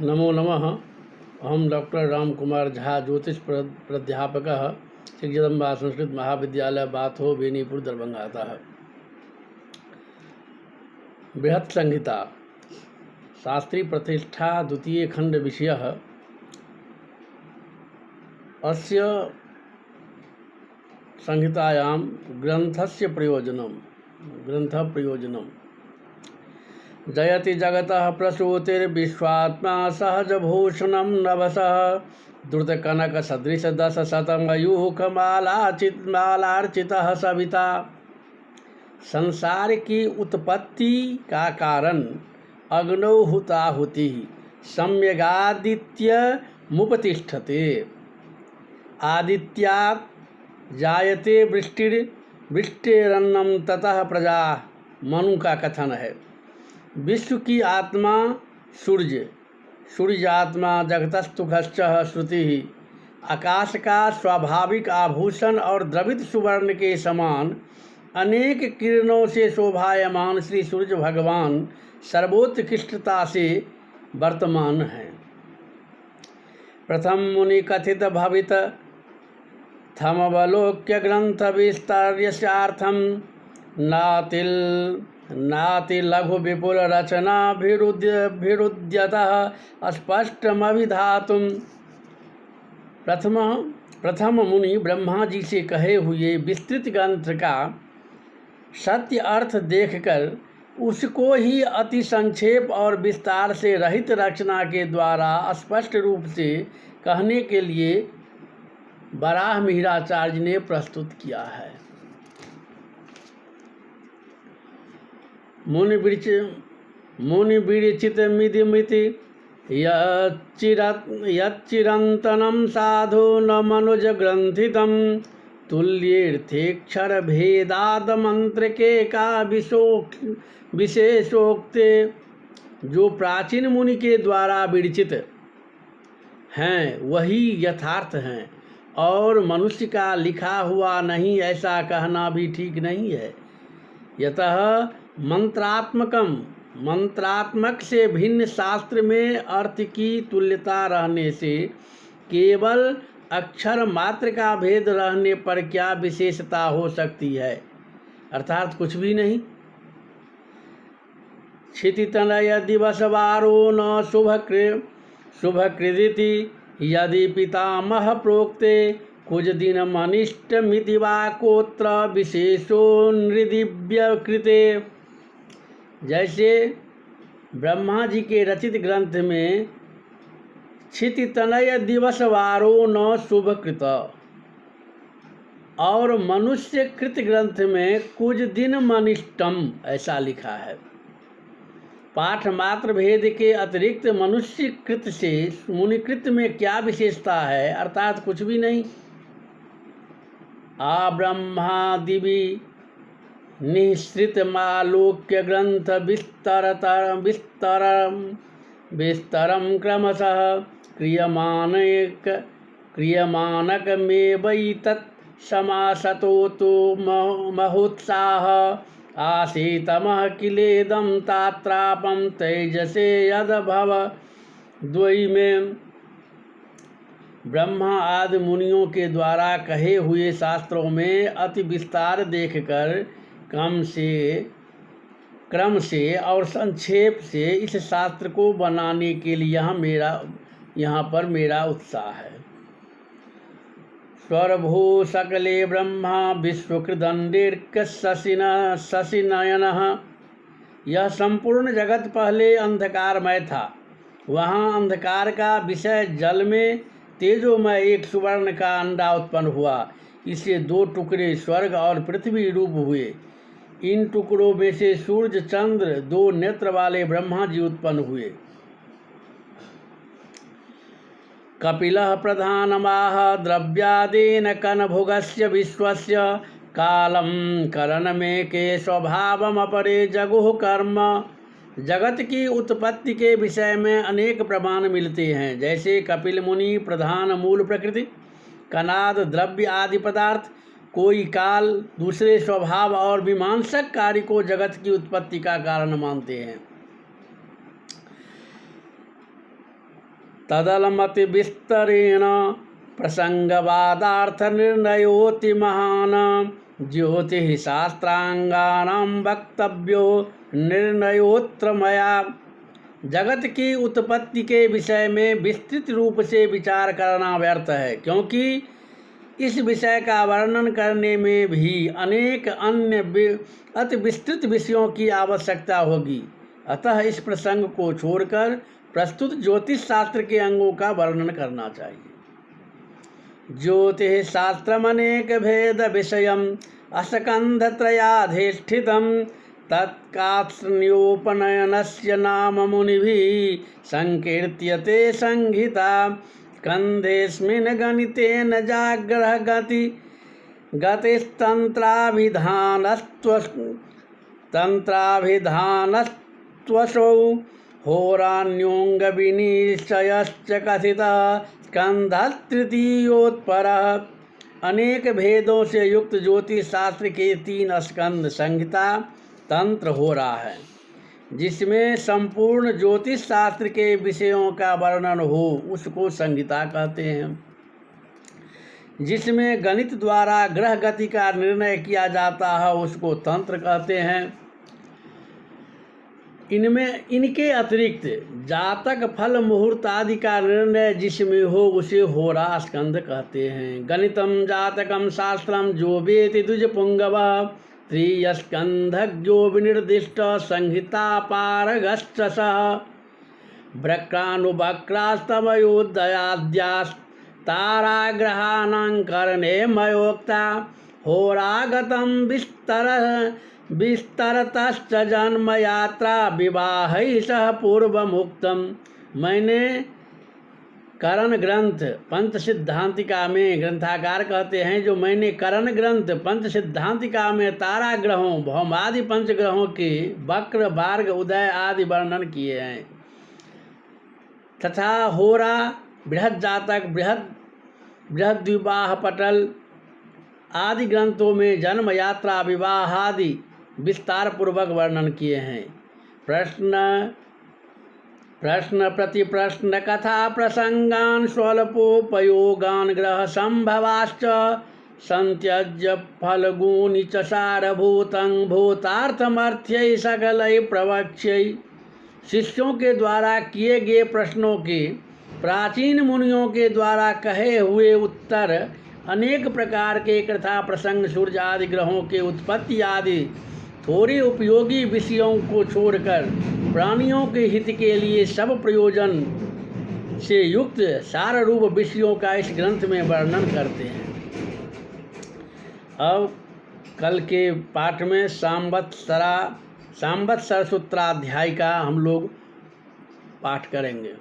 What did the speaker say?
नमो नमः। अहम डॉक्टर राम कुमार झा, ज्योतिष प्राध्यापकः, श्री जगदम्बा संस्कृत महाविद्यालय बाथो बेनीपुर दरभंगातः। बृहत् संहिता शास्त्री प्रतिष्ठा द्वितीय खंड विषयः अस्य संहितायां ग्रंथस्य प्रयोजनम् जयति जगतः प्रसूतिर्विश्वात्मा सहजभूषणं नभसः द्रुतकनकसदृशदशशतमयूखमालार्चितः सविता। संसार की उत्पत्ति का कारण अग्नौ हुताहुति सम्यगादित्य मुपतिष्ठते। आदित्यात् जायते वृष्टिरन्नम ततः प्रजा, मनु का कथन है। विश्व की आत्मा सूर्य, सूर्यात्मा जगतस्तुखश्च श्रुति। आकाश का स्वाभाविक आभूषण और द्रवित सुवर्ण के समान अनेक किरणों से शोभायमान श्री सूर्य भगवान सर्वोत्कृष्टता से वर्तमान हैं। प्रथम मुनि कथित भवित थमवलोक्य ग्रंथ विस्तार्यस्यार्थम नाति लघु विपुल रचना भिरुद्यतः स्पष्टमभिधातुम्। प्रथम मुनि ब्रह्मा जी से कहे हुए विस्तृत ग्रंथ का सत्य अर्थ देखकर उसको ही अति संक्षेप और विस्तार से रहित रचना के द्वारा स्पष्ट रूप से कहने के लिए वराह मिहिराचार्य ने प्रस्तुत किया है। मुनि विरचित मिति यच्चिरंतनम साधु न मनुज ग्रंथितम तुल्येर्थेक्षर भेदाद मंत्र के का विशेषोक्ते। जो प्राचीन मुनि के द्वारा विरचित हैं वही यथार्थ हैं और मनुष्य का लिखा हुआ नहीं, ऐसा कहना भी ठीक नहीं है। यतः मंत्रात्मक से भिन्न शास्त्र में अर्थ की तुल्यता रहने से केवल अक्षर मात्र का भेद रहने पर क्या विशेषता हो सकती है, अर्थात कुछ भी नहीं। क्षितितनय दिवसवारो न शुभकृदिति यदि पितामह प्रोक्ते कुछ दिन मनिष्टमिति वा कोत्र विशेषो नृदिव्य कृते। जैसे ब्रह्मा जी के रचित ग्रंथ में क्षितितनय दिवसवारो न शुभकृत और मनुष्य कृत ग्रंथ में कुछ दिन मनिष्टम ऐसा लिखा है। पाठ मात्र भेद के अतिरिक्त मनुष्य कृत से मुनिकृत में क्या विशेषता है, अर्थात कुछ भी नहीं। आ ब्रह्मादिवि निःसृतमालोक्य ग्रंथ विस्तरम क्रमशः क्रियमानकमेवैतत् समासतो तो महोत्साह आसीतमः किलेदं तात्रापं तेजसे यदभव। द्वयी में ब्रह्मा आदि मुनियों के द्वारा कहे हुए शास्त्रों में अति विस्तार देखकर क्रम से और संक्षेप से इस शास्त्र को बनाने के लिए यहाँ पर मेरा उत्साह है। स्वरभू सकले ब्रह्मा विश्वकृदंडिर्क शशिनयनः। यह संपूर्ण जगत पहले अंधकारमय था। वहाँ अंधकार का विषय जल में तेजोमय एक सुवर्ण का अंडा उत्पन्न हुआ। इससे दो टुकड़े स्वर्ग और पृथ्वी रूप हुए। इन टुकड़ों में से सूर्य चंद्र दो नेत्र वाले ब्रह्मा जी उत्पन्न हुए। कपिलः प्रधानमाह द्रव्यादेन कनभुगस्य विश्वस्य कालं करणमेके स्वभावमपरे जगुः कर्म। जगत की उत्पत्ति के विषय में अनेक प्रमाण मिलते हैं। जैसे कपिल मुनि प्रधान मूल प्रकृति, कनाद द्रव्य आदि पदार्थ, कोई काल, दूसरे स्वभाव और मीमांसक कार्य को जगत की उत्पत्ति का कारण मानते हैं। तदलमति विस्तरेण प्रसंगवादार्थ निर्णयोति महान ज्योतिः शास्त्रांगानां वक्तव्यो निर्णयोत्र मया। जगत की उत्पत्ति के विषय में विस्तृत रूप से विचार करना व्यर्थ है, क्योंकि इस विषय का वर्णन करने में भी अनेक अन्य अति विस्तृत विषयों की आवश्यकता होगी। अतः इस प्रसंग को छोड़कर प्रस्तुत ज्योतिष शास्त्र के अंगों का वर्णन करना चाहिए। ज्योतिष शास्त्रमनेक भेद विषयम् अस्कन्धत्रयाधिष्ठितं तत्कात्स्न्योपनयनस्य नाम मुनिभिः संकीर्त्यते संहिता। स्कन्धेऽस्मिन् गणितेन जाग्रह तंत्राभिधानस्त्वसौ होरान्योऽङ्गविनिश्चयश्च कथितः स्कन्धस्तृतीयोत्परः। अनेक भेदों से युक्त ज्योतिष शास्त्र के 3 स्कंद संहिता तंत्र हो रहा है, जिसमें संपूर्ण ज्योतिष शास्त्र के विषयों का वर्णन हो उसको संहिता कहते हैं। जिसमें गणित द्वारा ग्रह गति का निर्णय किया जाता है उसको तंत्र कहते हैं। इनके अतिरिक्त जातक फल मुहूर्त आदि का निर्णय जिसमें हो उसे होरा स्कंद कहते हैं। गणितम जातकम शास्त्रम जो वेति द्विजपुंगव त्रियस्कंधज्ञो विनिर्दिष्ट संहिता पारगश्च सः। वक्रानुवक्रास्तमयोदयाद्यास्ताराग्रहानां मयोक्ता होरागतं विस्तरतश्च जन्म यात्रा विवाहैः सह पूर्वमुक्तम्। मैंने करण ग्रंथ पंच सिद्धांतिका में, ग्रंथाकार कहते हैं, जो मैंने करण ग्रंथ पंच सिद्धांतिका में तारा ग्रहों भौमादि पंच ग्रहों के वक्र वार्ग उदय आदि वर्णन किए हैं, तथा होरा बृहद जातक बृहद विवाह पटल आदि ग्रंथों में जन्म यात्रा विवाह आदि विस्तार पूर्वक वर्णन किए हैं। प्रश्न प्रति प्रश्न कथा प्रसंगान स्वल्पोपयोगान ग्रह संभवाश्च संत्यज्य फलगुणी च सारभूतं भूतार्थमर्थ्यै सकलै प्रवक्ष्यै। शिष्यों के द्वारा किए गए प्रश्नों के प्राचीन मुनियों के द्वारा कहे हुए उत्तर अनेक प्रकार के कथा प्रसंग सूर्य आदि ग्रहों के उत्पत्ति आदि थोड़े उपयोगी विषयों को छोड़कर प्राणियों के हित के लिए सब प्रयोजन से युक्त सार रूप विषयों का इस ग्रंथ में वर्णन करते हैं। अब कल के पाठ में सांवत्सर सूत्राध्याय का हम लोग पाठ करेंगे।